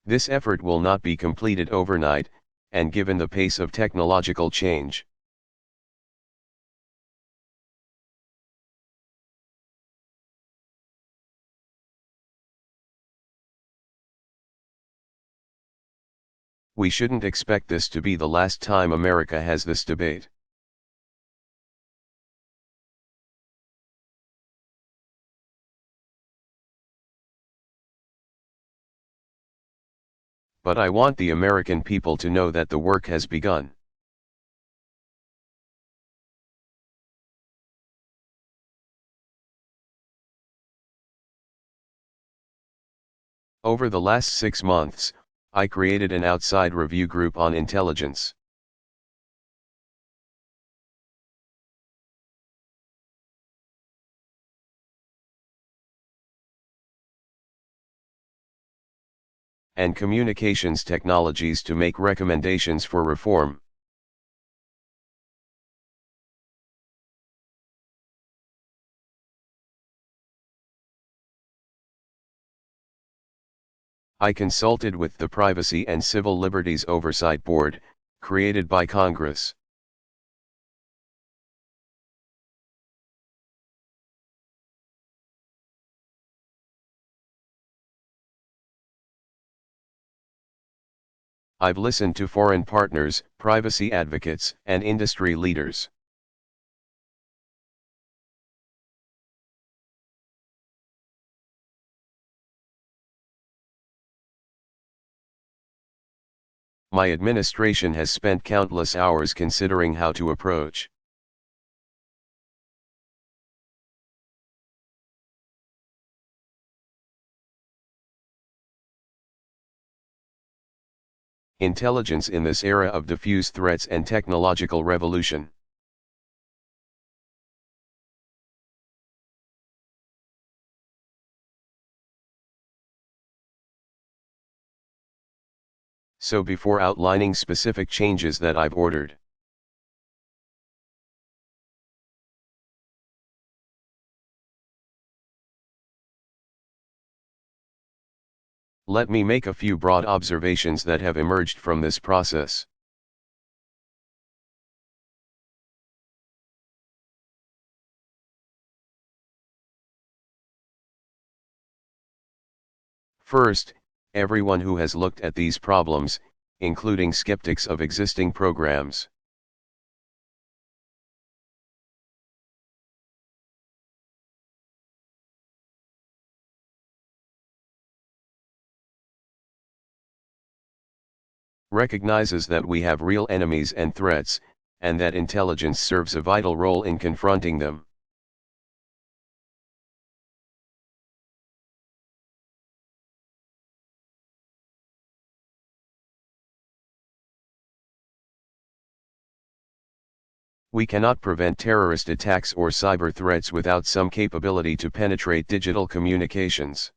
This effort will not be completed overnight, and given the pace of technological change, we shouldn't expect this to be the last time America has this debate. But I want the American people to know that the work has begun. Over the last 6 months, I created an outside review group on intelligence. And communications technologies to make recommendations for reform. I consulted with the Privacy and Civil Liberties Oversight Board, created by Congress. I've listened to foreign partners, privacy advocates, and industry leaders. My administration has spent countless hours considering how to approach intelligence in this era of diffuse threats and technological revolution. So before outlining specific changes that I've ordered, let me make a few broad observations that have emerged from this process. First, everyone who has looked at these problems, including skeptics of existing programs, recognizes that we have real enemies and threats, and that intelligence serves a vital role in confronting them. We cannot prevent terrorist attacks or cyber threats without some capability to penetrate digital communications.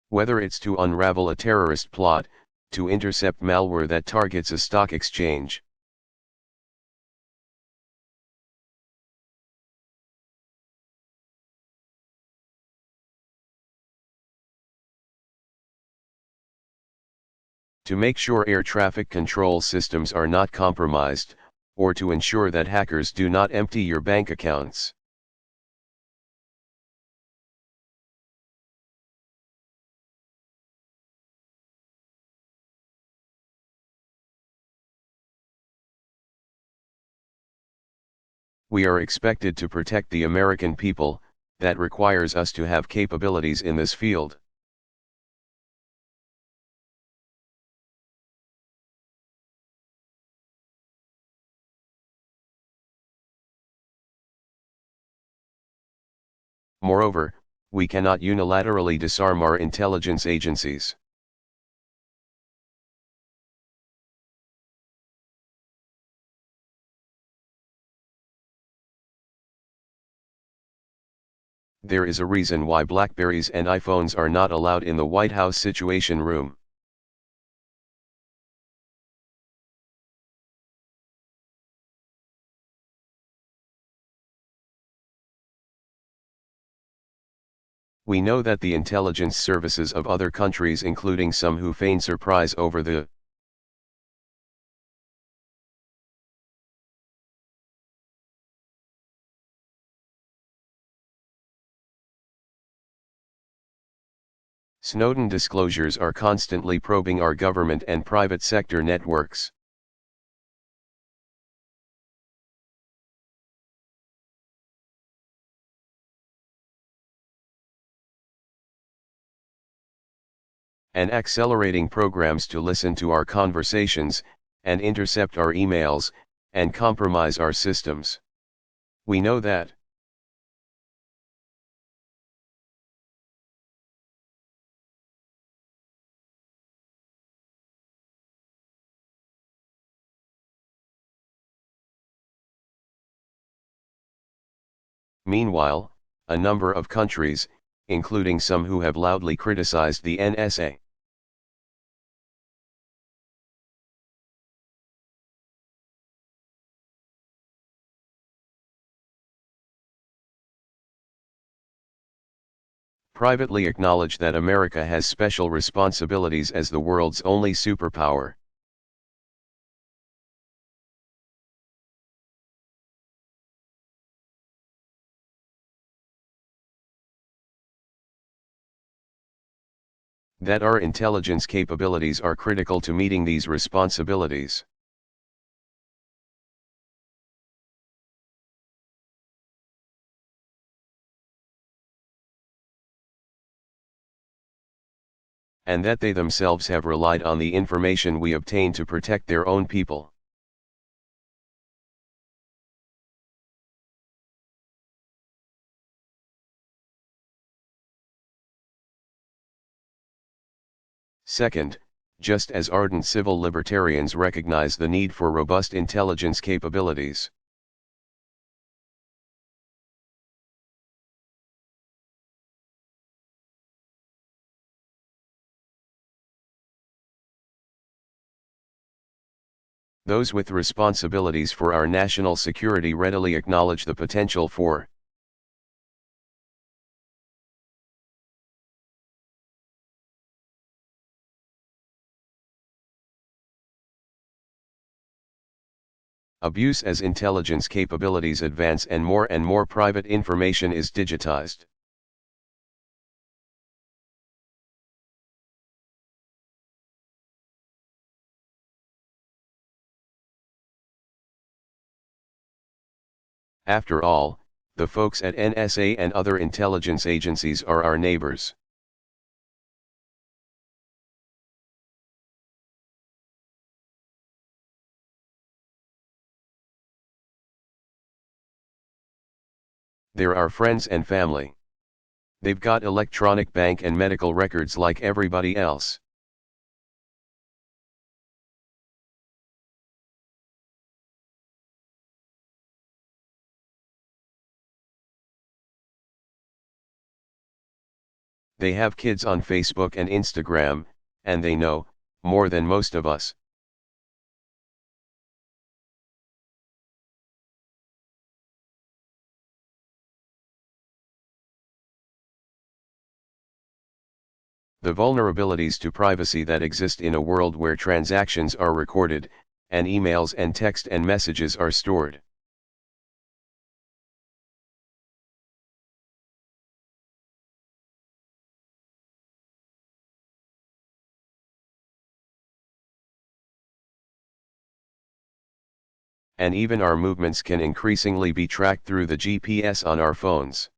Whether it's to unravel a terrorist plot, to intercept malware that targets a stock exchange, to make sure air traffic control systems are not compromised, or to ensure that hackers do not empty your bank accounts. We are expected to protect the American people. That requires us to have capabilities in this field. Moreover, we cannot unilaterally disarm our intelligence agencies. There is a reason why Blackberries and iPhones are not allowed in the White House Situation Room. We know that the intelligence services of other countries, including some who feign surprise over the Snowden disclosures, are constantly probing our government and private sector networks. And accelerating programs to listen to our conversations, and intercept our emails, and compromise our systems. We know that. Meanwhile, a number of countries, including some who have loudly criticized the NSA, privately acknowledge that America has special responsibilities as the world's only superpower. That our intelligence capabilities are critical to meeting these responsibilities. And that they themselves have relied on the information we obtain to protect their own people. Second, just as ardent civil libertarians recognize the need for robust intelligence capabilities, those with responsibilities for our national security readily acknowledge the potential for abuse as intelligence capabilities advance and more private information is digitized. After all, the folks at NSA and other intelligence agencies are our neighbors. They're our friends and family. They've got electronic bank and medical records like everybody else. They have kids on Facebook and Instagram, and they know more than most of us. The vulnerabilities to privacy that exist in a world where transactions are recorded, and emails and text and messages are stored. And even our movements can increasingly be tracked through the GPS on our phones.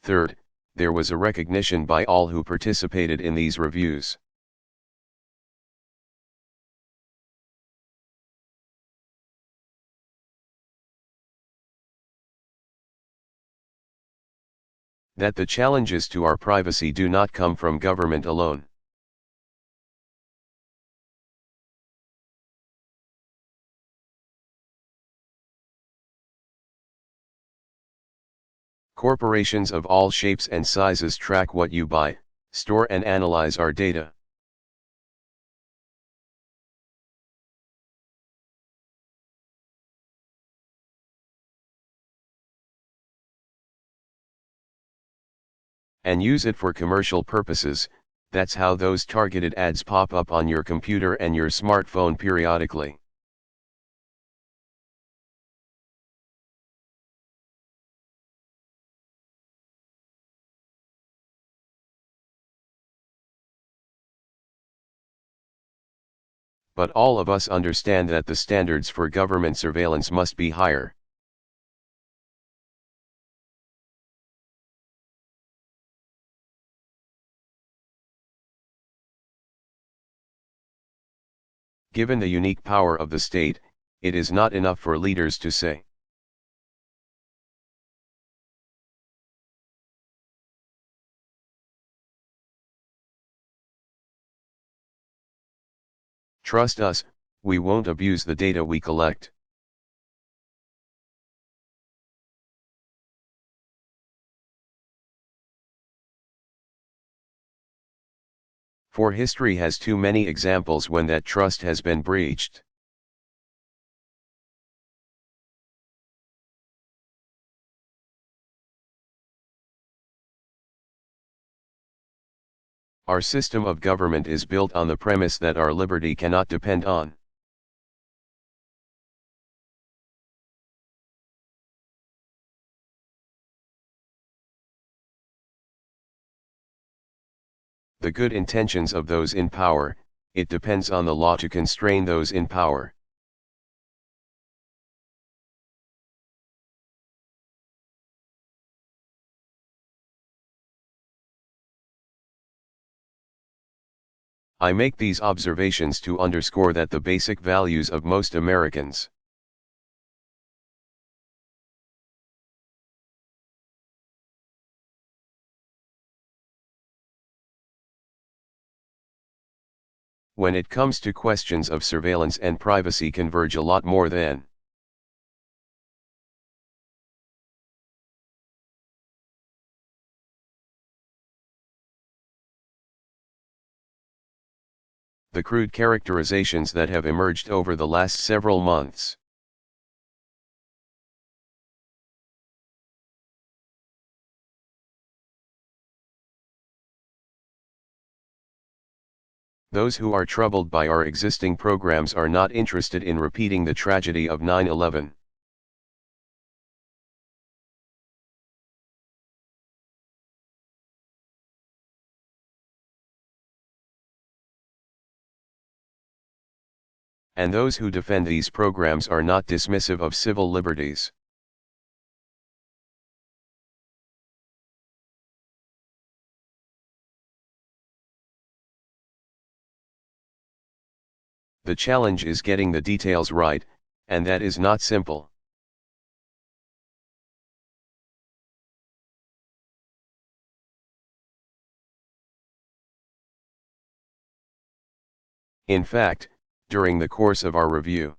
Third, there was a recognition by all who participated in these reviews that the challenges to our privacy do not come from government alone. Corporations of all shapes and sizes track what you buy, store and analyze our data. and use it for commercial purposes. That's how those targeted ads pop up on your computer and your smartphone periodically. But all of us understand that the standards for government surveillance must be higher. Given the unique power of the state, it is not enough for leaders to say, "Trust us, we won't abuse the data we collect." For history has too many examples when that trust has been breached. Our system of government is built on the premise that our liberty cannot depend on the good intentions of those in power. It depends on the law to constrain those in power. I make these observations to underscore that the basic values of most Americans, when it comes to questions of surveillance and privacy, converge a lot more than the crude characterizations that have emerged over the last several months. Those who are troubled by our existing programs are not interested in repeating the tragedy of 9/11. And those who defend these programs are not dismissive of civil liberties. The challenge is getting the details right, and that is not simple. In fact, during the course of our review,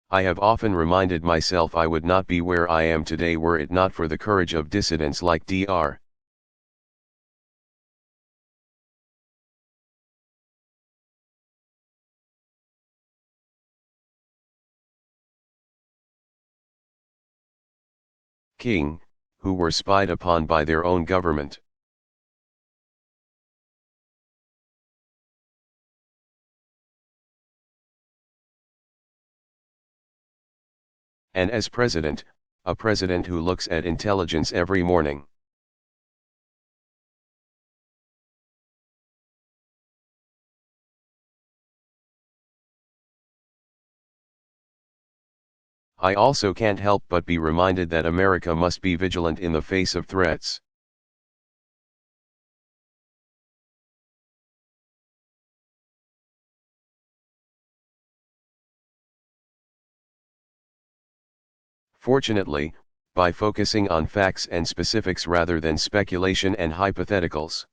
I have often reminded myself I would not be where I am today were it not for the courage of dissidents like Dr. King, who were spied upon by their own government. And as president, a president who looks at intelligence every morning. I also can't help but be reminded that America must be vigilant in the face of threats. Fortunately, by focusing on facts and specifics rather than speculation and hypotheticals.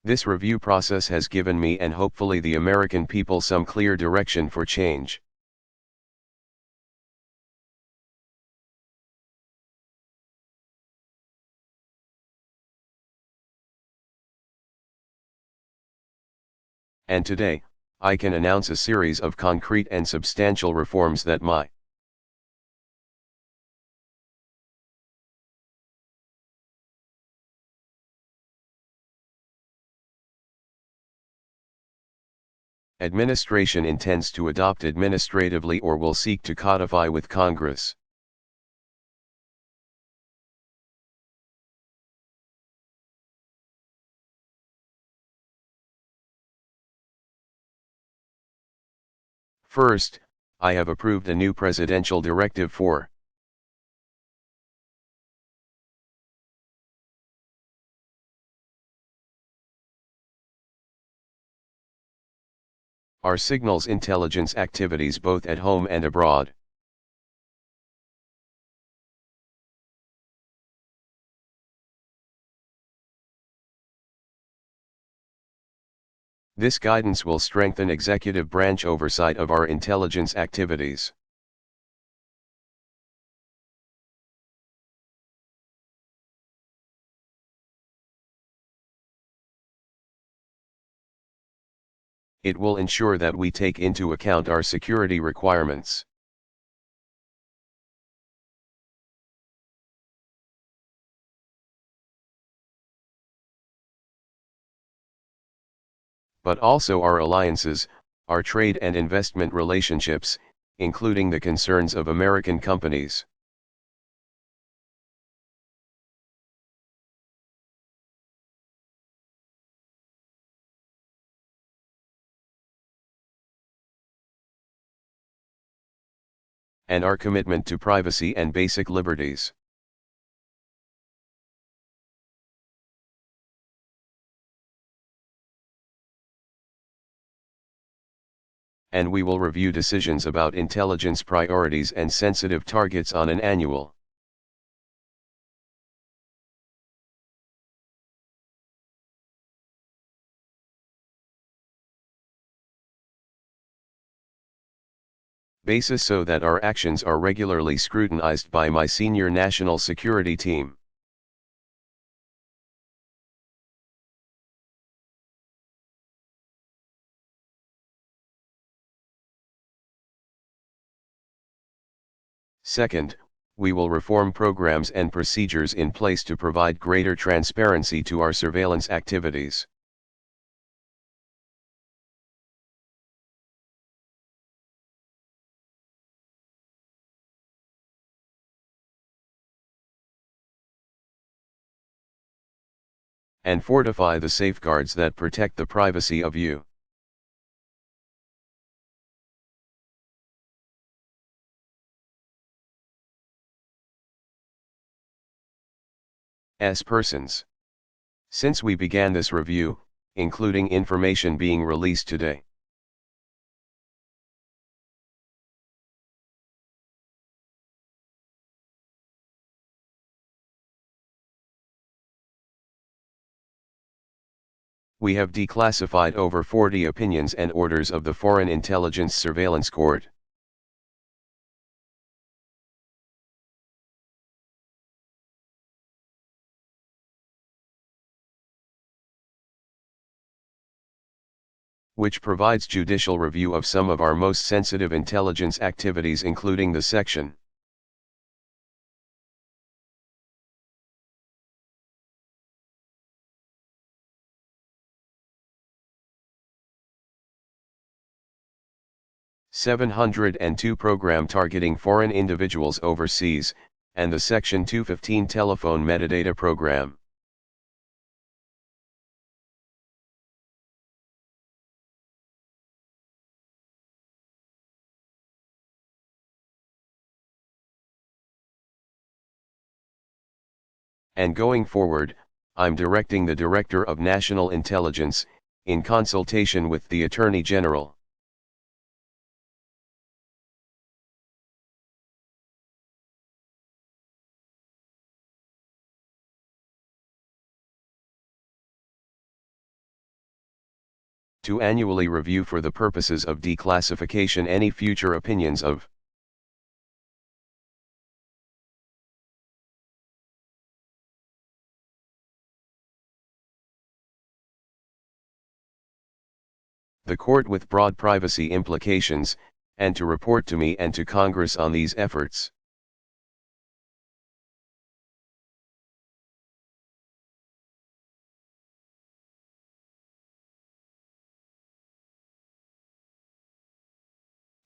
This review process has given me and hopefully the American people some clear direction for change. And today, I can announce a series of concrete and substantial reforms that my administration intends to adopt administratively or will seek to codify with Congress. First, I have approved a new presidential directive for our signals intelligence activities both at home and abroad. This guidance will strengthen executive branch oversight of our intelligence activities. It will ensure that we take into account our security requirements. But also our alliances, our trade and investment relationships, including the concerns of American companies. And our commitment to privacy and basic liberties. And we will review decisions about intelligence priorities and sensitive targets on an annual basis so that our actions are regularly scrutinized by my senior national security team. Second, we will reform programs and procedures in place to provide greater transparency to our surveillance activities. And fortify the safeguards that protect the privacy of you. As persons. Since we began this review, including information being released today. We have declassified over 40 opinions and orders of the Foreign Intelligence Surveillance Court. Which provides judicial review of some of our most sensitive intelligence activities, including the section (702) program targeting foreign individuals overseas, and the Section 215 telephone metadata program. And going forward, I'm directing the Director of National Intelligence, in consultation with the Attorney General, to annually review for the purposes of declassification any future opinions of the court with broad privacy implications, and to report to me and to Congress on these efforts.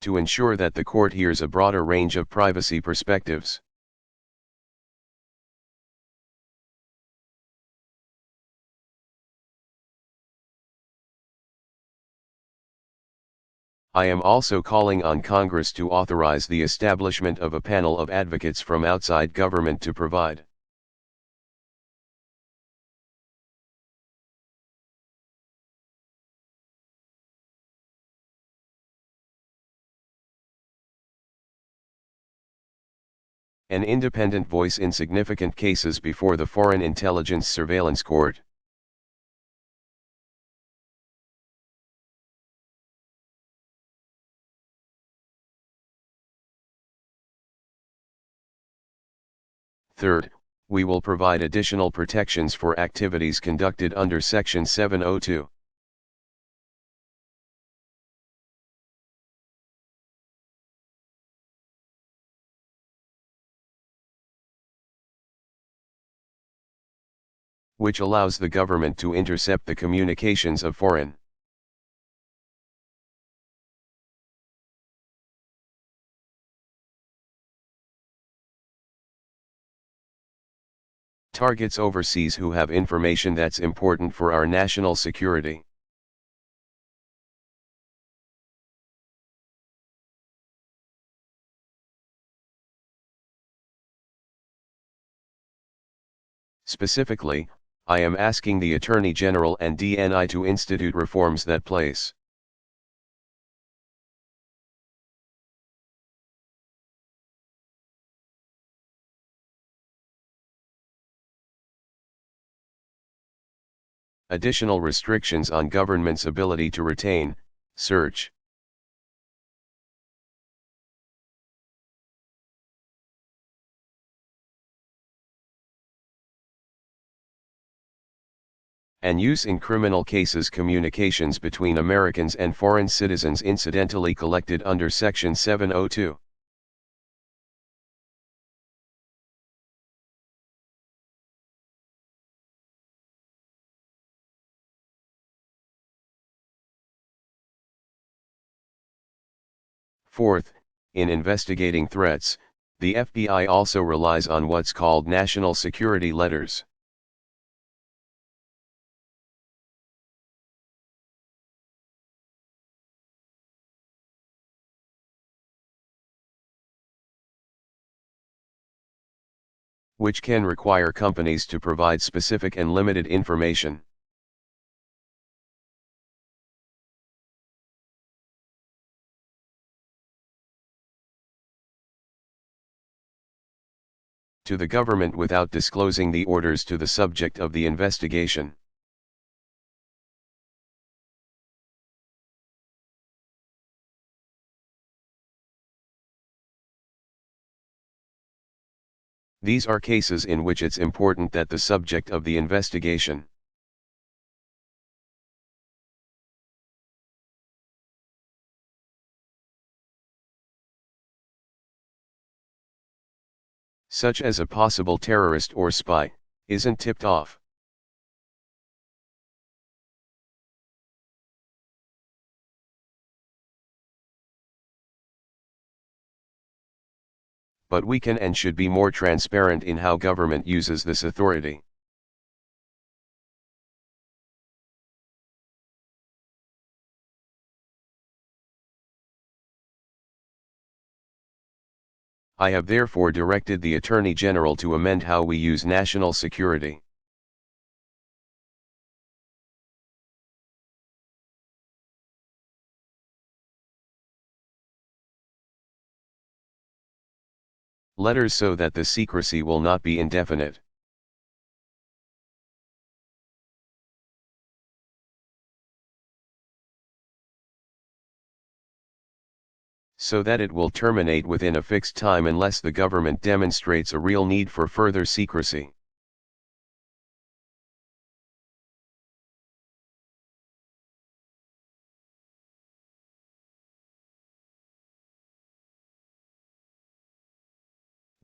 To ensure that the court hears a broader range of privacy perspectives. I am also calling on Congress to authorize the establishment of a panel of advocates from outside government to provide an independent voice in significant cases before the Foreign Intelligence Surveillance Court. Third, we will provide additional protections for activities conducted under Section 702. Which allows the government to intercept the communications of foreign targets overseas who have information that's important for our national security. Specifically, I am asking the Attorney General and DNI to institute reforms that place additional restrictions on government's ability to retain, search, and use in criminal cases communications between Americans and foreign citizens incidentally collected under Section 702. Fourth, in investigating threats, the FBI also relies on what's called national security letters. Which can require companies to provide specific and limited information. To the government without disclosing the orders to the subject of the investigation. These are cases in which it's important that the subject of the investigation such as a possible terrorist or spy, isn't tipped off. But we can and should be more transparent in how government uses this authority. I have therefore directed the Attorney General to amend how we use national security. Letters so that the secrecy will not be indefinite. So that it will terminate within a fixed time unless the government demonstrates a real need for further secrecy.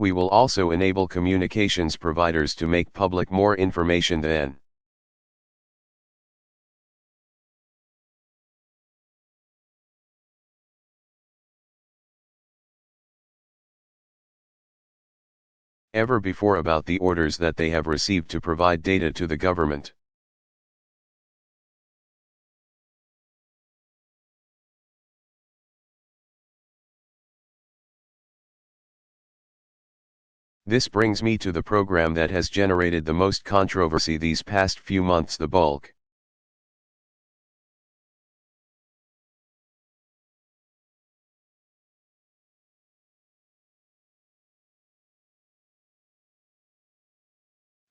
We will also enable communications providers to make public more information than ever before about the orders that they have received to provide data to the government. This brings me to the program that has generated the most controversy these past few months, the bulk.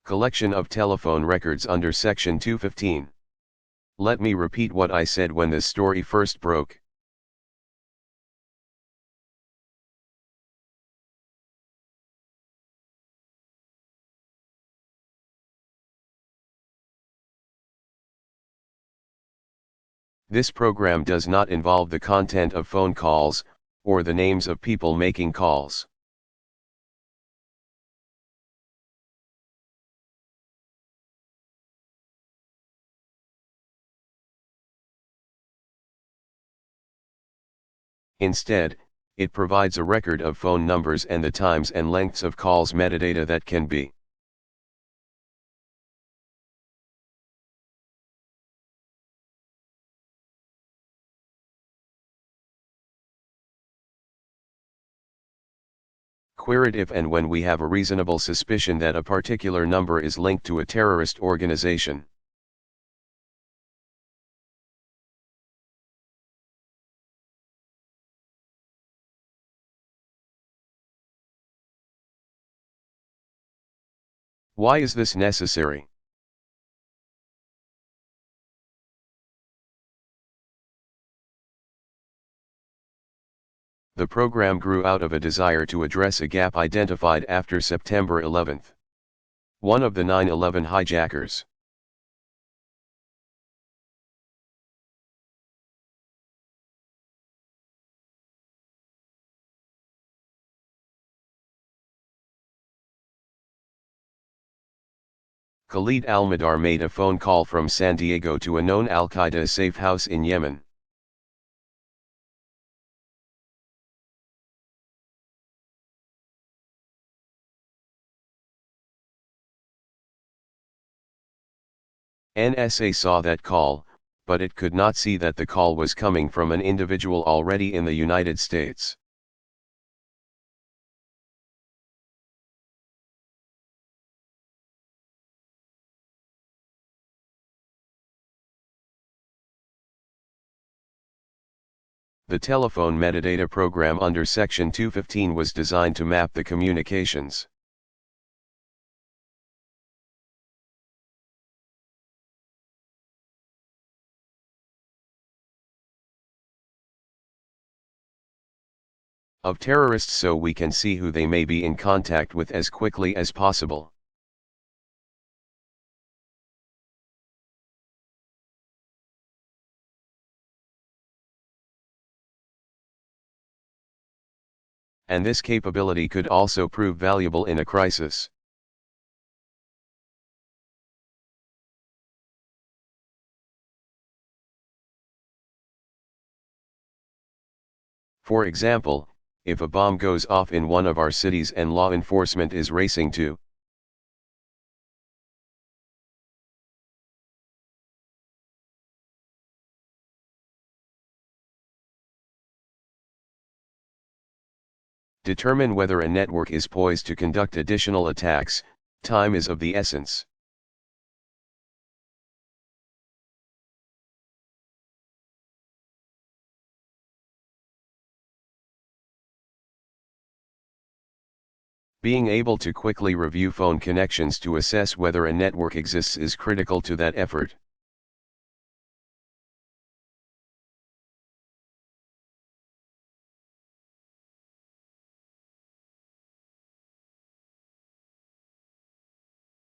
Collection of telephone records under Section 215. Let me repeat what I said when this story first broke. This program does not involve the content of phone calls, or the names of people making calls. Instead, it provides a record of phone numbers and the times and lengths of calls, metadata that can be queried if and when we have a reasonable suspicion that a particular number is linked to a terrorist organization. Why is this necessary? The program grew out of a desire to address a gap identified after September 11, one of the 9/11 hijackers. Khalid al-Mihdhar made a phone call from San Diego to a known al-Qaeda safe house in Yemen. NSA saw that call, but it could not see that the call was coming from an individual already in the United States. The telephone metadata program under Section 215 was designed to map the communications of terrorists so we can see who they may be in contact with as quickly as possible. And this capability could also prove valuable in a crisis. For example, if a bomb goes off in one of our cities and law enforcement is racing to determine whether a network is poised to conduct additional attacks, time is of the essence. Being able to quickly review phone connections to assess whether a network exists is critical to that effort.